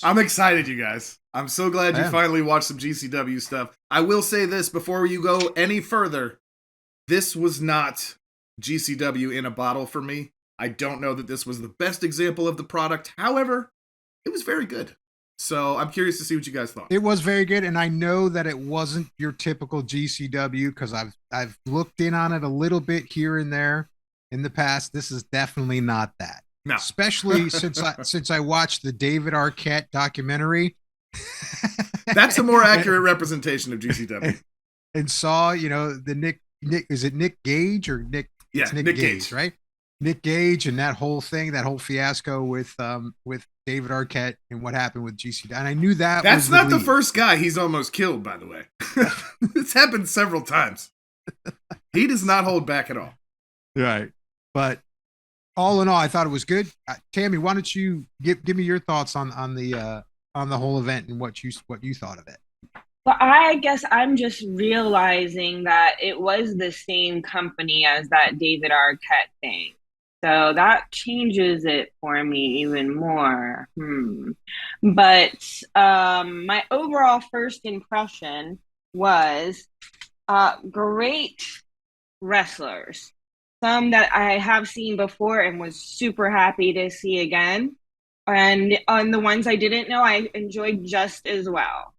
I'm excited, you guys. I'm so glad you Yeah. finally watched some GCW stuff. I will say this before you go any further. This was not GCW in a bottle for me. I don't know that this was the best example of the product. However, it was very good. So I'm curious to see what you guys thought. It was very good, and I know that it wasn't your typical GCW because I've looked in on it a little bit here and there in the past. This is definitely not that. No. Especially since I watched the David Arquette documentary. That's a more and, accurate representation of GCW. and saw, the Nick is it Nick Gage or Nick Yeah, it's Nick Nick Gage, Gage. right? Nick Gage and that whole thing, that whole fiasco with David Arquette and what happened with GCW. And I knew that That's was the not the lead. first guy he's almost killed, by the way. It's happened several times. He does not hold back at all. Right. But all in all, I thought it was good. Tammy, why don't you give me your thoughts on the whole event and what you thought of it? But I guess I'm just realizing that it was the same company as that David Arquette thing. So that changes it for me even more. But my overall first impression was great wrestlers. Some that I have seen before and was super happy to see again. And on the ones I didn't know, I enjoyed just as well.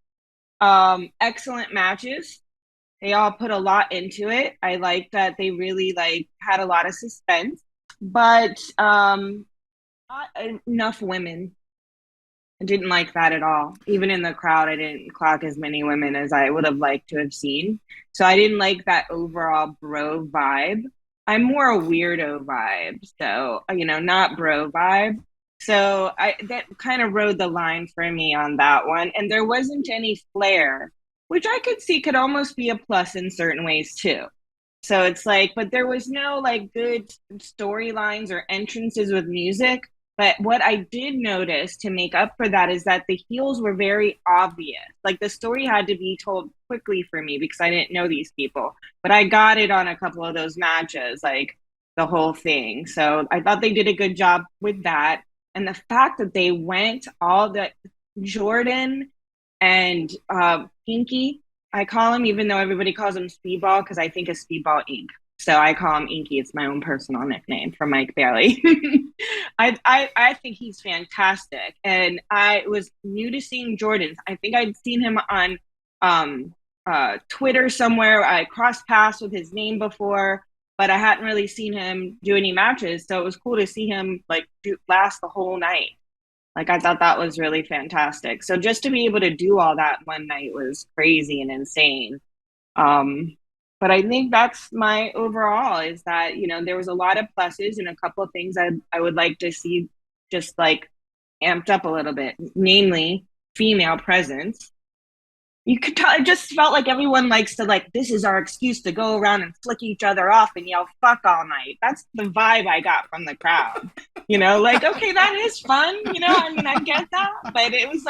Excellent matches. They all put a lot into it. I like that they really had a lot of suspense, but not enough women. I didn't like that at all. Even in the crowd, I didn't clock as many women as I would have liked to have seen. So I didn't like that overall bro vibe. I'm more a weirdo vibe, so not bro vibe. So that kind of rode the line for me on that one. And there wasn't any flair, which I could see could almost be a plus in certain ways too. So it's but there was no good storylines or entrances with music. But what I did notice to make up for that is that the heels were very obvious. Like the story had to be told quickly for me because I didn't know these people. But I got it on a couple of those matches, the whole thing. So I thought they did a good job with that. And the fact that they went all the Jordan and Pinky, I call him, even though everybody calls him Speedball, because I think of Speedball Inc. So I call him Inky. It's my own personal nickname for Mike Bailey. I think he's fantastic. And I was new to seeing Jordan. I think I'd seen him on Twitter somewhere. I crossed paths with his name before, but I hadn't really seen him do any matches. So it was cool to see him last the whole night. I thought that was really fantastic. So just to be able to do all that one night was crazy and insane. But I think that's my overall is that, there was a lot of pluses and a couple of things I would like to see just amped up a little bit, namely female presence. You could tell, it just felt like everyone likes to this is our excuse to go around and flick each other off and yell fuck all night. That's the vibe I got from the crowd. Okay, that is fun. I get that. But it was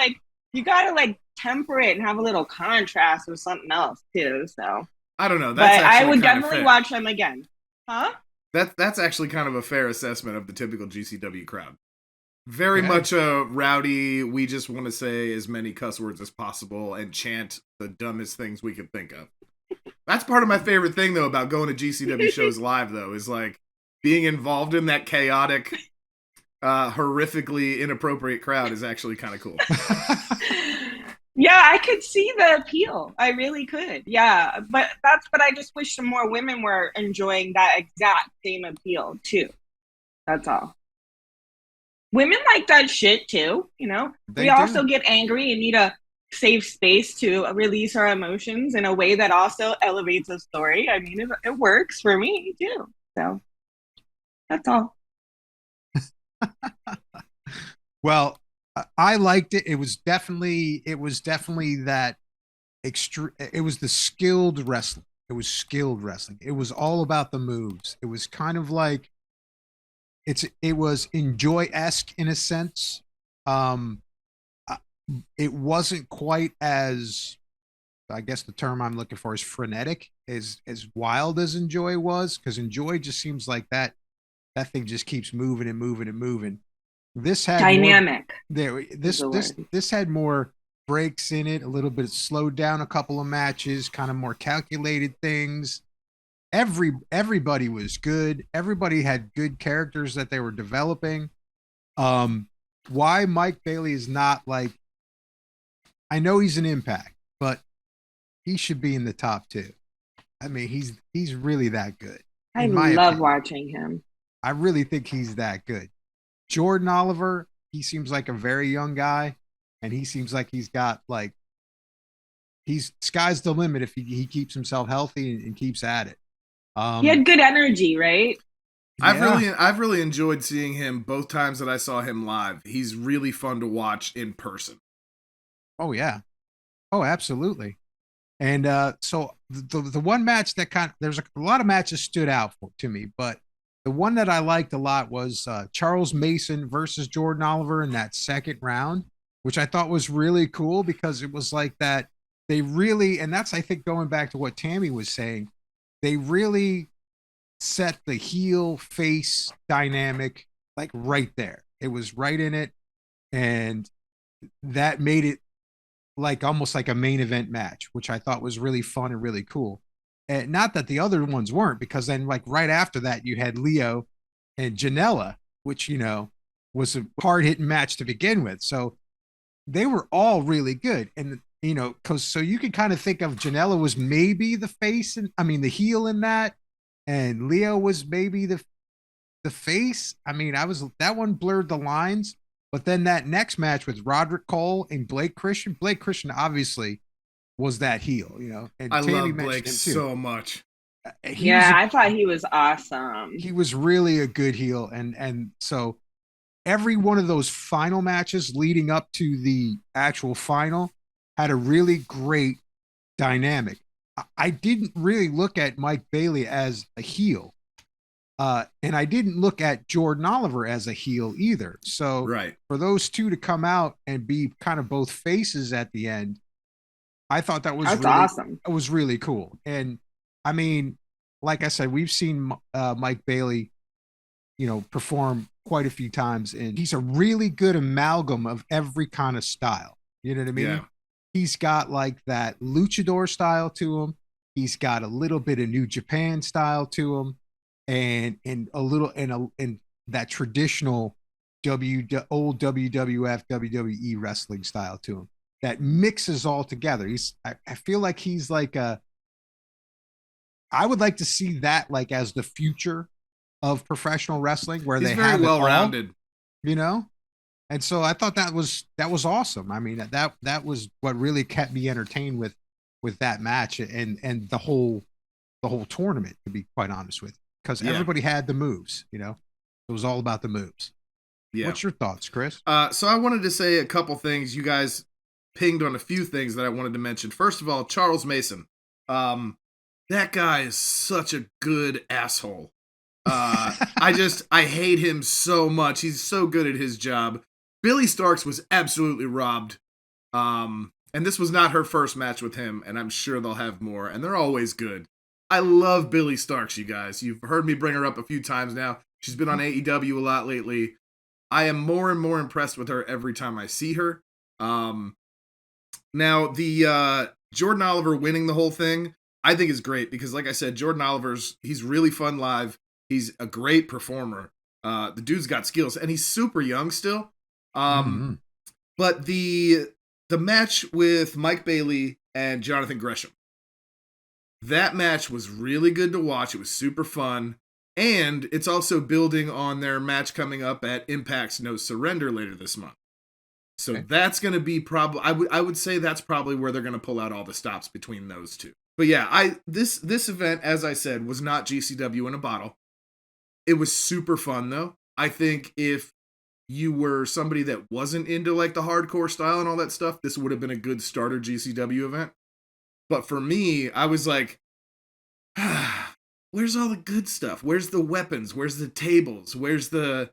you gotta temper it and have a little contrast with something else too. So I don't know. But I would definitely watch them again. Huh? That's actually kind of a fair assessment of the typical GCW crowd. Very much a rowdy, we just want to say as many cuss words as possible and chant the dumbest things we could think of. That's part of my favorite thing, though, about going to GCW shows live, though, is being involved in that chaotic, horrifically inappropriate crowd is actually kind of cool. Yeah, I could see the appeal. I really could. Yeah, but I just wish some more women were enjoying that exact same appeal, too. That's all. Women like that shit too, we also get angry and need a safe space to release our emotions in a way that also elevates a story. I mean, it works for me too. So that's all. Well, I liked it. It was definitely that extreme. It was the skilled wrestling. It was skilled wrestling. It was all about the moves. It was kind of it was Enjoy-esque in a sense. It wasn't quite as, I guess the term I'm looking for is frenetic, as wild as Enjoy was, because Enjoy just seems like that thing just keeps moving and moving and moving. This had dynamic. This had more breaks in it, a little bit slowed down a couple of matches, kind of more calculated things. Everybody was good. Everybody had good characters that they were developing. Why Mike Bailey is not like, I know he's an Impact, but he should be in the top 2. I mean, he's really that good. I love watching him. I really think he's that good. Jordan Oliver, he seems like a very young guy, and he seems like he's got like, he's sky's the limit if he keeps himself healthy and keeps at it. He had good energy, right? I've really enjoyed seeing him both times that I saw him live. He's really fun to watch in person. Oh yeah. Oh, absolutely. And so the one match that there's a lot of matches stood out to me, but the one that I liked a lot was Charles Mason versus Jordan Oliver in that second round, which I thought was really cool because it was like that. They really, and that's, I think, going back to what Tammy was saying, they really set the heel face dynamic like right there. It was right in it. And that made it like almost like a main event match, which I thought was really fun and really cool. And not that the other ones weren't, because then like right after that, you had Leo and Janela, which, was a hard hitting match to begin with. So they were all really good. And, so you can kind of think of Janela was maybe the face, and the heel in that. And Leo was maybe the face. That one blurred the lines. But then that next match with Roderick Cole and Blake Christian obviously was that heel, And I Tammy love Blake so much. I thought he was awesome. He was really a good heel, and so every one of those final matches leading up to the actual final had a really great dynamic. I didn't really look at Mike Bailey as a heel. And I didn't look at Jordan Oliver as a heel either. So for those two to come out and be kind of both faces at the end, I thought that was awesome. It was really cool. And like I said, we've seen Mike Bailey, perform quite a few times, and he's a really good amalgam of every kind of style. You know what I mean? Yeah. He's got like that luchador style to him. He's got a little bit of New Japan style to him. And a little in that traditional old WWF WWE wrestling style to him that mixes all together. I feel like he's like I would like to see that like as the future of professional wrestling, where he's very well rounded, And so I thought that was awesome. That was what really kept me entertained with that match and the whole tournament, to be quite honest with you. Because everybody had the moves, it was all about the moves. Yeah. What's your thoughts, Chris? So I wanted to say a couple things. You guys pinged on a few things that I wanted to mention. First of all, Charles Mason. That guy is such a good asshole. I hate him so much. He's so good at his job. Billy Starks was absolutely robbed. And this was not her first match with him, and I'm sure they'll have more, and they're always good. I love Billy Starks, you guys. You've heard me bring her up a few times now. She's been on AEW a lot lately. I am more and more impressed with her every time I see her. Now, the Jordan Oliver winning the whole thing, I think is great because, like I said, Jordan he's really fun live. He's a great performer. The dude's got skills, and he's super young still. But the match with Mike Bailey and Jonathan Gresham, that match was really good to watch. It was super fun. And it's also building on their match coming up at Impact's No Surrender later this month. So that's going to be probably, I would say that's probably where they're going to pull out all the stops between those two. But yeah, this event, as I said, was not GCW in a bottle. It was super fun though. I think if you were somebody that wasn't into like the hardcore style and all that stuff, this would have been a good starter GCW event. But for me, I was like, where's all the good stuff? Where's the weapons? Where's the tables? Where's the,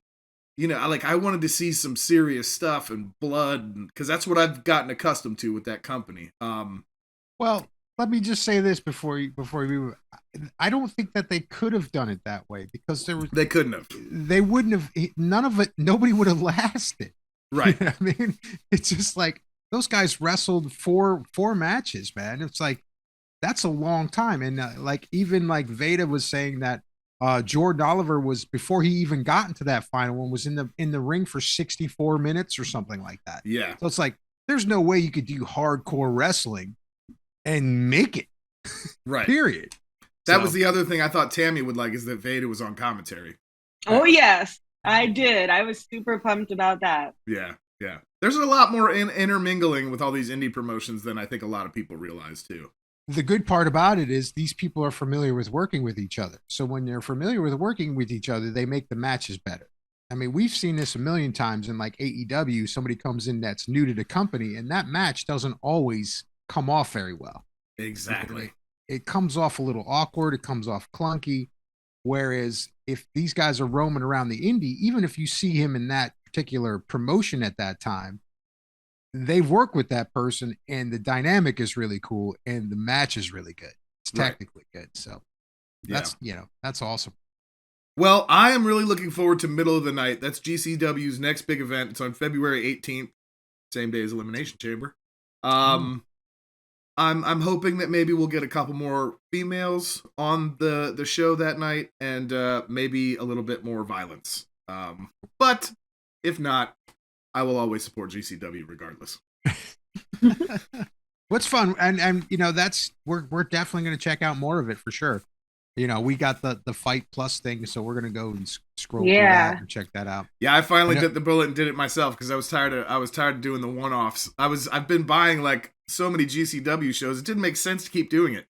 I wanted to see some serious stuff and blood, because that's what I've gotten accustomed to with that company. Well, let me just say this before we. I don't think that they could have done it that way because they couldn't have. They wouldn't have. None of it. Nobody would have lasted. Right. You know what I mean, it's just like those guys wrestled four matches, man. It's like that's a long time, and like even like Veda was saying that Jordan Oliver was before he even got into that final one was in the ring for 64 minutes or something like that. Yeah. So it's like there's no way you could do hardcore wrestling and make it. Right. Period. That was the other thing I thought Tammy would like is that Veda was on commentary. Oh yes, I did. I was super pumped about that. Yeah. Yeah. There's a lot more intermingling with all these indie promotions than I think a lot of people realize too. The good part about it is these people are familiar with working with each other. So when they're familiar with working with each other, they make the matches better. I mean, we've seen this a million times in like AEW. Somebody comes in that's new to the company, and that match doesn't always come off very well. Exactly. It comes off a little awkward. It comes off clunky. Whereas if these guys are roaming around the indie, even if you see him in that particular promotion at that time, they work with that person and the dynamic is really cool and the match is really good. It's technically good. So that's, that's awesome. Well, I am really looking forward to Middle of the Night. That's GCW's next big event. It's on February 18th, same day as Elimination Chamber. I'm hoping that maybe we'll get a couple more females on the show that night and maybe a little bit more violence. But if not, I will always support GCW regardless. What's fun, and that's we're definitely going to check out more of it for sure. We got the Fight Plus thing, so we're going to go and scroll through that and check that out. Yeah, I finally bit the bullet and did it myself because I was tired of doing the one-offs. I've been buying like so many GCW shows. It didn't make sense to keep doing it.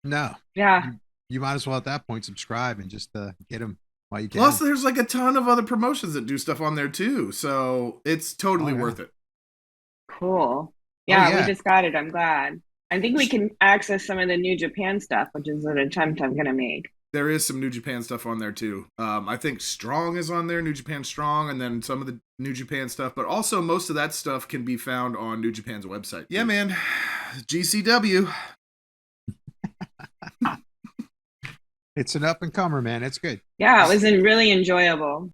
No. Yeah. You might as well at that point subscribe and just get them while you can. Plus, there's like a ton of other promotions that do stuff on there too, so it's totally worth it. Cool. Yeah, we just got it. I'm glad. I think we can access some of the New Japan stuff, which is an attempt I'm going to make. There is some New Japan stuff on there too. I think Strong is on there, New Japan Strong, and then some of the New Japan stuff. But also most of that stuff can be found on New Japan's website. Yeah, man. GCW. It's an up and comer, man. It's good. Yeah, it was really enjoyable.